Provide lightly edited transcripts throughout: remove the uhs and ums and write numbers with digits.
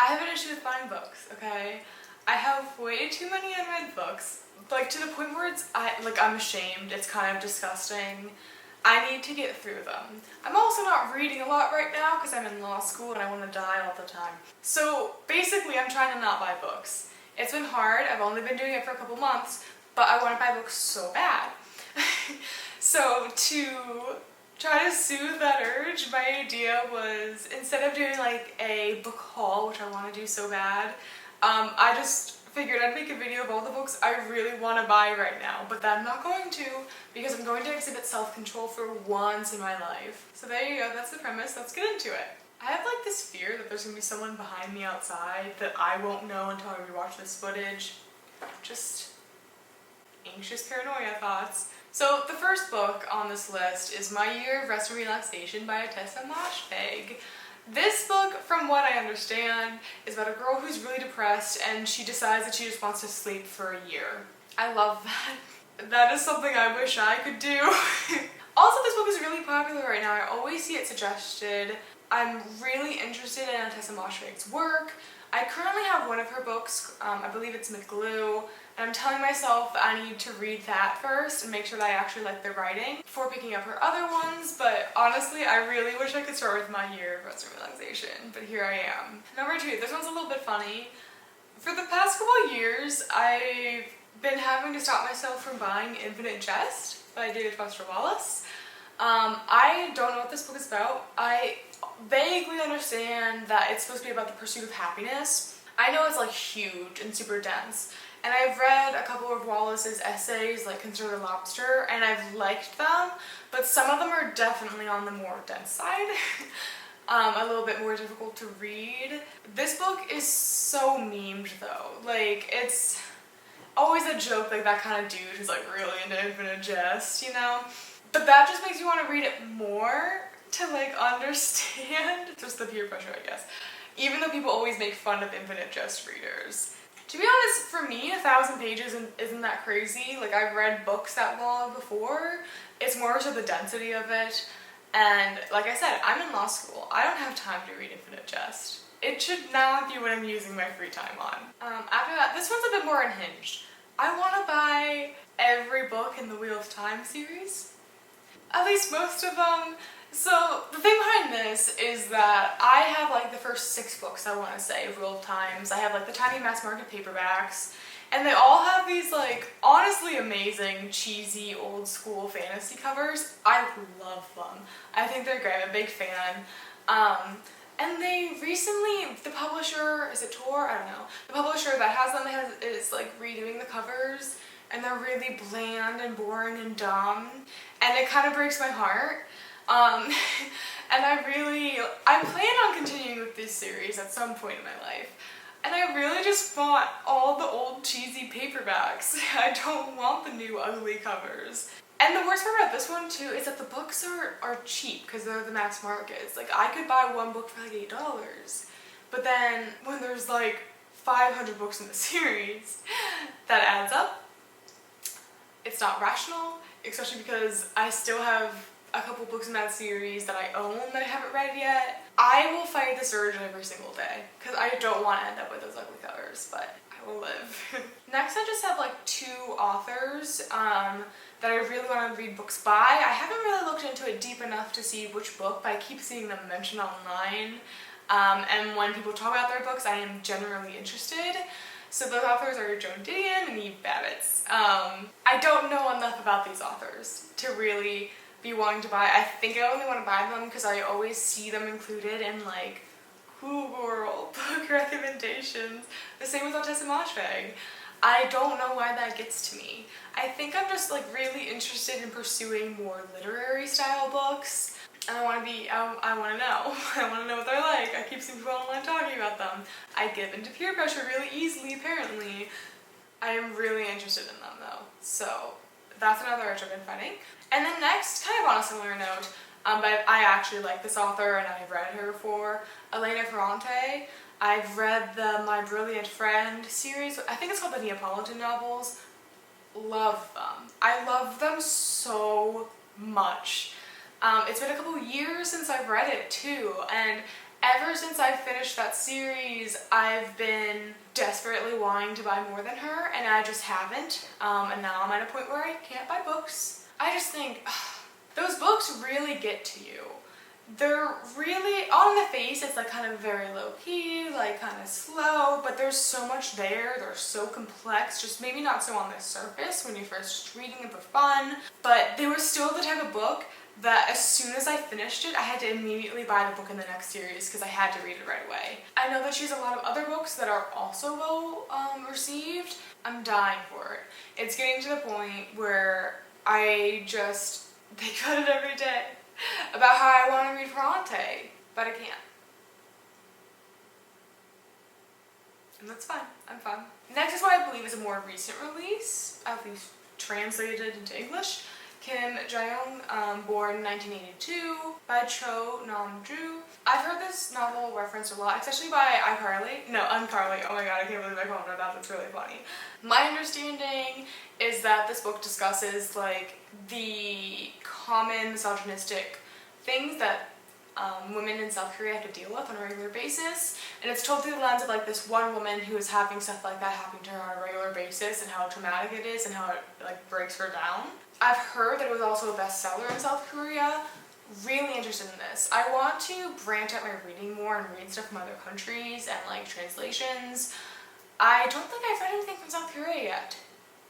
I have an issue with buying books, okay? I have way too many unread books, like to the point where I'm ashamed, it's kind of disgusting. I need to get through them. I'm also not reading a lot right now because I'm in law school and I want to die all the time. So basically I'm trying to not buy books. It's been hard, I've only been doing it for a couple months, but I want to buy books so bad. So to try to soothe that urge, my idea was, instead of doing like a book haul, which I want to do so bad, I just figured I'd make a video of all the books I really want to buy right now, but that I'm not going to because I'm going to exhibit self-control for once in my life. So there you go, that's the premise, let's get into it. I have like this fear that there's going to be someone behind me outside that I won't know until I rewatch this footage. Just anxious paranoia thoughts. So the first book on this list is My Year of Rest and Relaxation by Tessa Moshfegh. This book, from what I understand, is about a girl who's really depressed and she decides that she just wants to sleep for a year. I love that. That is something I wish I could do. Also, this book is really popular right now. I always see it suggested. I'm really interested in Tessa Moshfegh's work. I currently have one of her books, I believe it's McGlue, and I'm telling myself that I need to read that first and make sure that I actually like the writing before picking up her other ones, but honestly, I really wish I could start with My Year of Rest and Relaxation, but here I am. Number 2, this one's a little bit funny. For the past couple of years, I've been having to stop myself from buying Infinite Jest by David Foster Wallace. I don't know what this book is about. I vaguely understand that it's supposed to be about the pursuit of happiness. I know it's like huge and super dense, and I've read a couple of Wallace's essays like Consider the Lobster, and I've liked them, but some of them are definitely on the more dense side. A little bit more difficult to read. This book is so memed though. Like, it's always a joke, like that kind of dude who's like really into Infinite Jest, you know? But that just makes you want to read it more to like understand. Just the peer pressure, I guess. Even though people always make fun of Infinite Jest readers. To be honest, for me, 1,000 pages isn't that crazy. Like, I've read books that long before. It's more so the density of it. And like I said, I'm in law school. I don't have time to read Infinite Jest. It should not be what I'm using my free time on. After that, this one's a bit more unhinged. I want to buy every book in the Wheel of Time series. At least most of them. So the thing behind this is that I have like the first 6 books, I want to say, of Wheel of Times. I have like the tiny mass market paperbacks, and they all have these like honestly amazing, cheesy, old school fantasy covers. I love them. I think they're great. I'm a big fan. And they recently, the publisher, is it Tor? I don't know. The publisher that has them is like redoing the covers, and they're really bland and boring and dumb, and it kind of breaks my heart. And I plan on continuing with this series at some point in my life. And I really just want all the old cheesy paperbacks. I don't want the new ugly covers. And the worst part about this one too is that the books are cheap because they're the mass markets. Like, I could buy one book for like $8. But then when there's like 500 books in the series, that adds up. It's not rational, especially because I still have a couple books in that series that I own that I haven't read yet. I will fight this urge every single day because I don't want to end up with those ugly covers, but I will live. Next, I just have like 2 authors that I really want to read books by. I haven't really looked into it deep enough to see which book, but I keep seeing them mentioned online. And when people talk about their books, I am generally interested. So those authors are Joan Didion and Eve Babbitt. I don't know enough about these authors to really be wanting to buy. I think I only want to buy them because I always see them included in like cool girl book recommendations. The same with Tessa Moshfegh. I don't know why that gets to me. I think I'm just like really interested in pursuing more literary style books. And I want to know. I want to know what they're like. I keep seeing people online talking about them. I give into peer pressure really easily, apparently. I am really interested in them though. So that's another urge I've been fighting. And then next, kind of on a similar note, but I actually like this author and I've read her before, Elena Ferrante. I've read the My Brilliant Friend series. I think it's called the Neapolitan novels. Love them. I love them so much. It's been a couple years since I've read it too, and Ever since I finished that series, I've been desperately wanting to buy more than her, and I just haven't. And now I'm at a point where I can't buy books. I just think, those books really get to you. They're really, on the face, it's like kind of very low-key, like kind of slow, but there's so much there. They're so complex, just maybe not so on the surface when you're first just reading them for fun, but they were still the type of book that as soon as I finished it, I had to immediately buy the book in the next series because I had to read it right away. I know that she has a lot of other books that are also well received. I'm dying for it. It's getting to the point where I just think about it every day about how I want to read Ferrante, but I can't. And that's fine. I'm fine. Next is what I believe is a more recent release, at least translated into English. Kim Jae-young, born 1982, by Cho Nam-ju. I've heard this novel referenced a lot, especially by iCarly. No, UnCarly. Oh my god, I can't believe I called her that. That's really funny. My understanding is that this book discusses like the common misogynistic things that women in South Korea have to deal with on a regular basis, and it's told through the lens of like this one woman who is having stuff like that happen to her on a regular basis and how traumatic it is and how it like breaks her down. I've heard that it was also a bestseller in South Korea. Really interested in this. I want to branch out my reading more and read stuff from other countries and like translations. I don't think I've read anything from South Korea yet,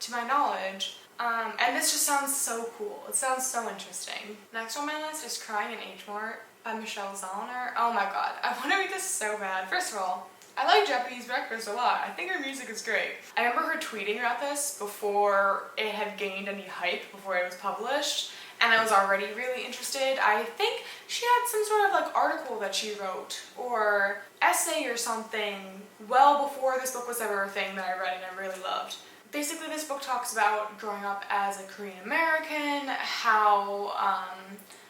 to my knowledge. And this just sounds so cool. It sounds so interesting. Next on my list is Crying in H Mart by Michelle Zellner. Oh my god, I want to read this so bad. First of all, I like Japanese breakfast a lot. I think her music is great. I remember her tweeting about this before it had gained any hype, before it was published, and I was already really interested. I think she had some sort of like article that she wrote or essay or something well before this book was ever a thing that I read and I really loved. Basically, this book talks about growing up as a Korean American, how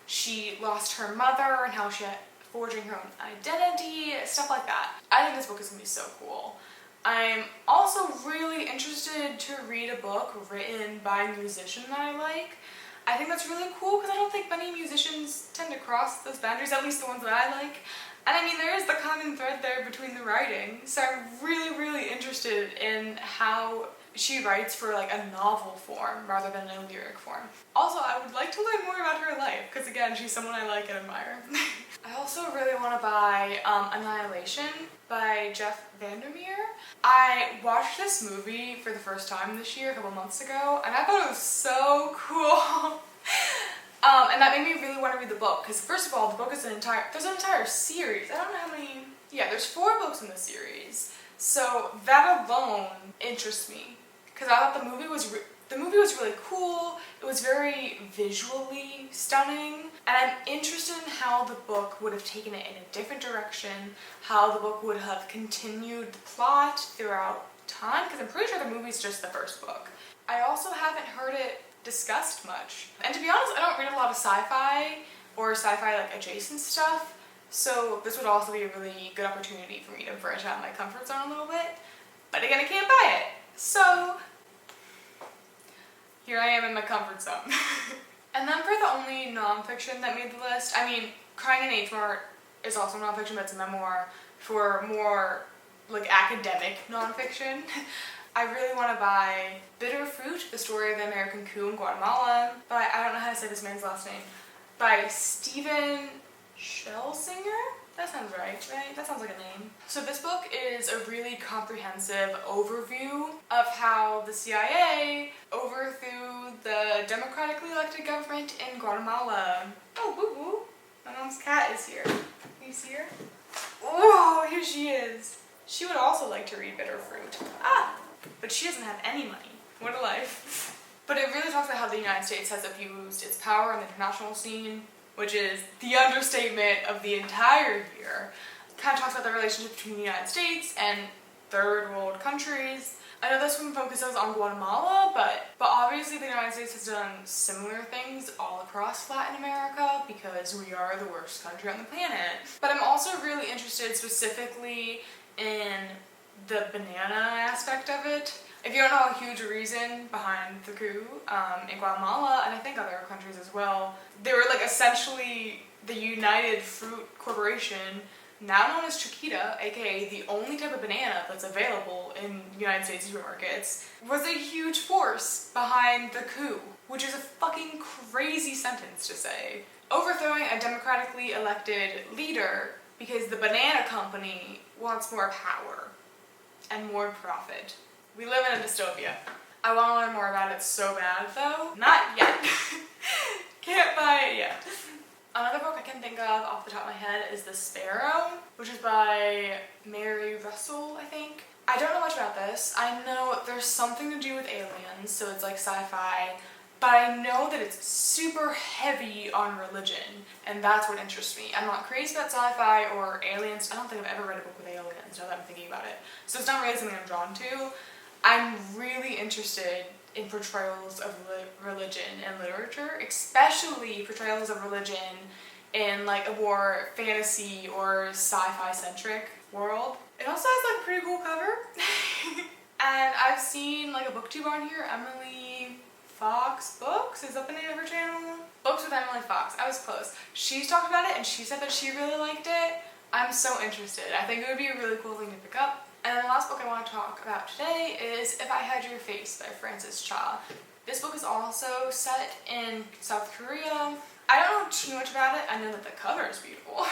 she lost her mother and how she had forging her own identity, stuff like that. I think this book is going to be so cool. I'm also really interested to read a book written by a musician that I like. I think that's really cool because I don't think many musicians tend to cross those boundaries, at least the ones that I like. And I mean, there is the common thread there between the writing, so I'm really, really interested in how she writes for like a novel form rather than a lyric form. Also, I would like to learn more about her life because again, she's someone I like and admire. I also really want to buy Annihilation by Jeff Vandermeer. I watched this movie for the first time this year, a couple months ago, and I thought it was so cool. And that made me really want to read the book because first of all, the book is there's an entire series. I don't know how many, yeah, there's 4 books in the series. So that alone interests me because I thought the movie was really cool. It was very visually stunning, and I'm interested in how the book would have taken it in a different direction, how the book would have continued the plot throughout time, because I'm pretty sure the movie's just the first book. I also haven't heard it discussed much, and to be honest, I don't read a lot of sci-fi or sci-fi like adjacent stuff, so this would also be a really good opportunity for me to branch out my comfort zone a little bit, but again, I can't buy it, so here I am in my comfort zone. And then for the only nonfiction that made the list, I mean, Crying in H Mart is also nonfiction, but it's a memoir. For more like academic nonfiction, I really want to buy Bitter Fruit, the story of the American coup in Guatemala, by, I don't know how to say this man's last name, by Stephen Schlesinger? That sounds right? That sounds like a name. So this book is a really comprehensive overview of how the CIA overthrew the democratically elected government in Guatemala. Oh, boo boo. My mom's cat is here. Can you see her? Oh, here she is. She would also like to read Bitter Fruit. Ah, but she doesn't have any money. What a life. But it really talks about how the United States has abused its power in the international scene, which is the understatement of the entire year. Kind of talks about the relationship between the United States and third world countries. I know this one focuses on Guatemala, but obviously the United States has done similar things all across Latin America because we are the worst country on the planet. But I'm also really interested specifically in the banana aspect of it. If you don't know a huge reason behind the coup in Guatemala, and I think other countries as well, they were like essentially the United Fruit Corporation now known as Chiquita, aka the only type of banana that's available in United States supermarkets, was a huge force behind the coup, which is a fucking crazy sentence to say. Overthrowing a democratically elected leader because the banana company wants more power and more profit. We live in a dystopia. I want to learn more about it so bad though. Not yet. Can't buy it yet. Another book I can think of off the top of my head is The Sparrow, which is by Mary Russell, I think. I don't know much about this. I know there's something to do with aliens, so it's like sci-fi, but I know that it's super heavy on religion, and that's what interests me. I'm not crazy about sci-fi or aliens. I don't think I've ever read a book with aliens, now that I'm thinking about it. So it's not really something I'm drawn to. I'm really interested in portrayals of religion and literature, especially portrayals of religion in like a more fantasy or sci-fi centric world. It also has like a pretty cool cover. And I've seen like a booktube on here, Emily Fox Books, is that the name of her channel? Books with Emily Fox, I was close. She's talked about it and she said that she really liked it. I'm so interested. I think it would be a really cool thing to pick up. And then the last book I want to talk about today is If I Had Your Face by Frances Cha. This book is also set in South Korea. I don't know too much about it. I know that the cover is beautiful.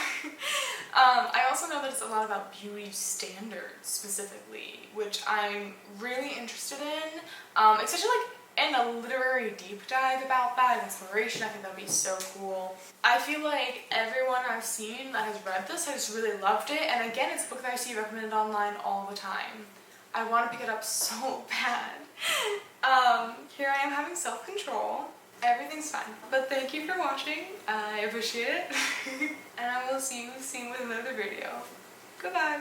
I also know that it's a lot about beauty standards specifically, which I'm really interested in. Especially like in a literary deep dive about that and exploration. I think that would be so cool. I feel like everyone I've seen that has read this has really loved it, and again, it's a book that I see recommended online all the time. I want to pick it up so bad. Here I am having self-control. Everything's fine. But thank you for watching. I appreciate it. And I will see you soon with another video. Goodbye.